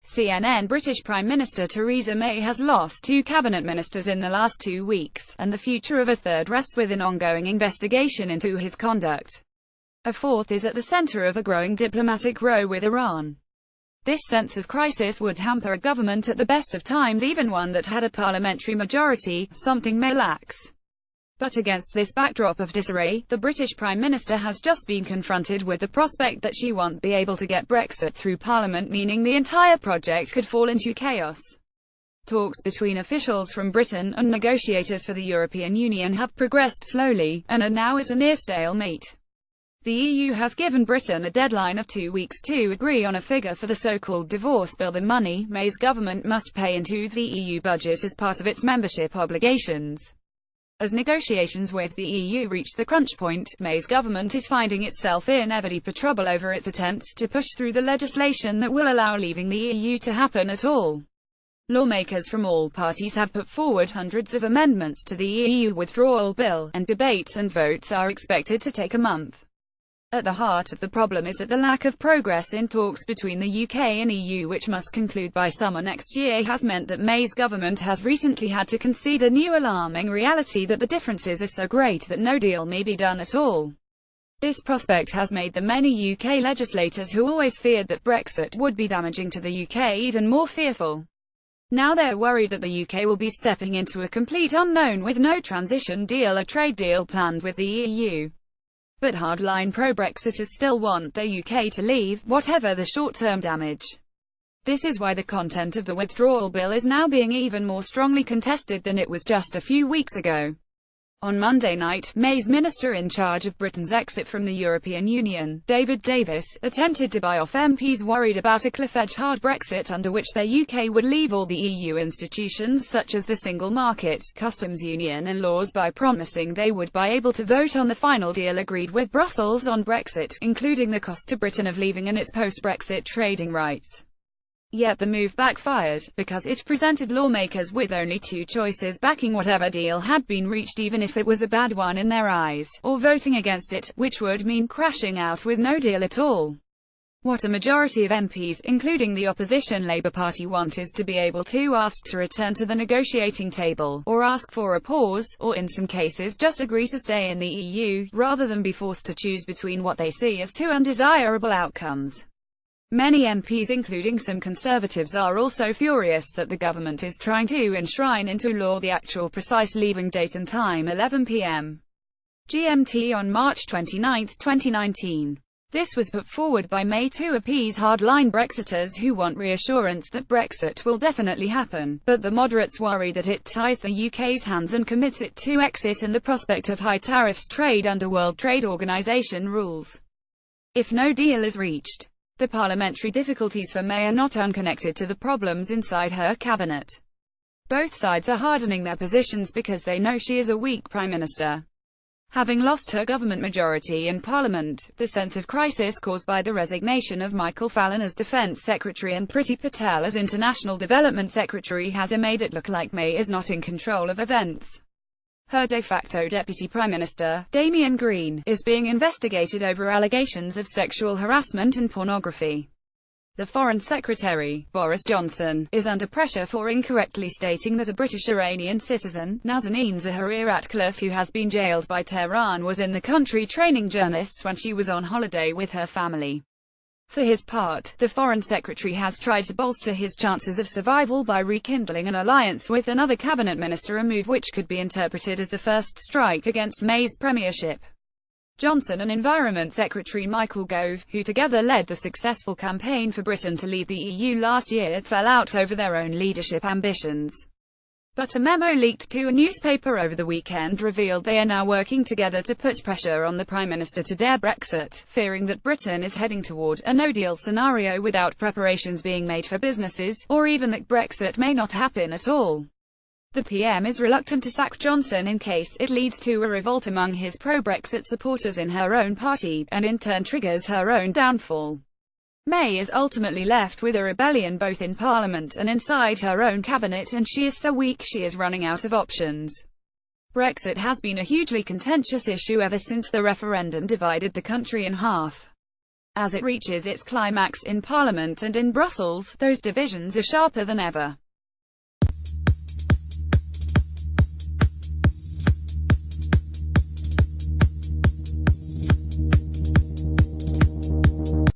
CNN British Prime Minister Theresa May has lost 2 cabinet ministers in the last 2 weeks, and the future of a third rests with an ongoing investigation into his conduct. A fourth is at the centre of a growing diplomatic row with Iran. This sense of crisis would hamper a government at the best of times, even one that had a parliamentary majority, something May lacks. But against this backdrop of disarray, the British Prime Minister has just been confronted with the prospect that she won't be able to get Brexit through Parliament, meaning the entire project could fall into chaos. Talks between officials from Britain and negotiators for the European Union have progressed slowly, and are now at a near stalemate. The EU has given Britain a deadline of 2 weeks to agree on a figure for the so-called divorce bill, the money May's government must pay into the EU budget as part of its membership obligations. As negotiations with the EU reach the crunch point, May's government is finding itself in ever deeper trouble over its attempts to push through the legislation that will allow leaving the EU to happen at all. Lawmakers from all parties have put forward hundreds of amendments to the EU withdrawal bill, and debates and votes are expected to take a month. At the heart of the problem is that the lack of progress in talks between the UK and EU, which must conclude by summer next year, has meant that May's government has recently had to concede a new alarming reality that the differences are so great that no deal may be done at all. This prospect has made the many UK legislators who always feared that Brexit would be damaging to the UK even more fearful. Now they're worried that the UK will be stepping into a complete unknown with no transition deal or trade deal planned with the EU. But hardline pro-Brexiters still want the UK to leave, whatever the short-term damage. This is why the content of the withdrawal bill is now being even more strongly contested than it was just a few weeks ago. On Monday night, May's minister in charge of Britain's exit from the European Union, David Davis, attempted to buy off MPs worried about a cliff-edge hard Brexit under which the UK would leave all the EU institutions such as the single market, customs union and laws by promising they would be able to vote on the final deal agreed with Brussels on Brexit, including the cost to Britain of leaving and its post-Brexit trading rights. Yet the move backfired, because it presented lawmakers with only 2 choices: backing whatever deal had been reached even if it was a bad one in their eyes, or voting against it, which would mean crashing out with no deal at all. What a majority of MPs, including the opposition Labour Party, want is to be able to ask to return to the negotiating table, or ask for a pause, or in some cases just agree to stay in the EU, rather than be forced to choose between what they see as 2 undesirable outcomes. Many MPs, including some Conservatives, are also furious that the government is trying to enshrine into law the actual precise leaving date and time: 11 p.m. GMT on March 29, 2019. This was put forward by May to appease hardline Brexiters who want reassurance that Brexit will definitely happen, but the moderates worry that it ties the UK's hands and commits it to exit and the prospect of high tariffs trade under World Trade Organization rules. If no deal is reached, the parliamentary difficulties for May are not unconnected to the problems inside her cabinet. Both sides are hardening their positions because they know she is a weak Prime Minister. Having lost her government majority in Parliament, the sense of crisis caused by the resignation of Michael Fallon as Defence Secretary and Priti Patel as International Development Secretary has made it look like May is not in control of events. Her de facto Deputy Prime Minister, Damien Green, is being investigated over allegations of sexual harassment and pornography. The Foreign Secretary, Boris Johnson, is under pressure for incorrectly stating that a British Iranian citizen, Nazanin Zaharia-Ratcliffe, who has been jailed by Tehran, was in the country training journalists when she was on holiday with her family. For his part, the Foreign Secretary has tried to bolster his chances of survival by rekindling an alliance with another cabinet minister, a move which could be interpreted as the first strike against May's premiership. Johnson and Environment Secretary Michael Gove, who together led the successful campaign for Britain to leave the EU last year, fell out over their own leadership ambitions. But a memo leaked to a newspaper over the weekend revealed they are now working together to put pressure on the Prime Minister to dare Brexit, fearing that Britain is heading toward a no-deal scenario without preparations being made for businesses, or even that Brexit may not happen at all. The PM is reluctant to sack Johnson in case it leads to a revolt among his pro-Brexit supporters in her own party, and in turn triggers her own downfall. May is ultimately left with a rebellion both in Parliament and inside her own cabinet, and she is so weak she is running out of options. Brexit has been a hugely contentious issue ever since the referendum divided the country in half. As it reaches its climax in Parliament and in Brussels, those divisions are sharper than ever.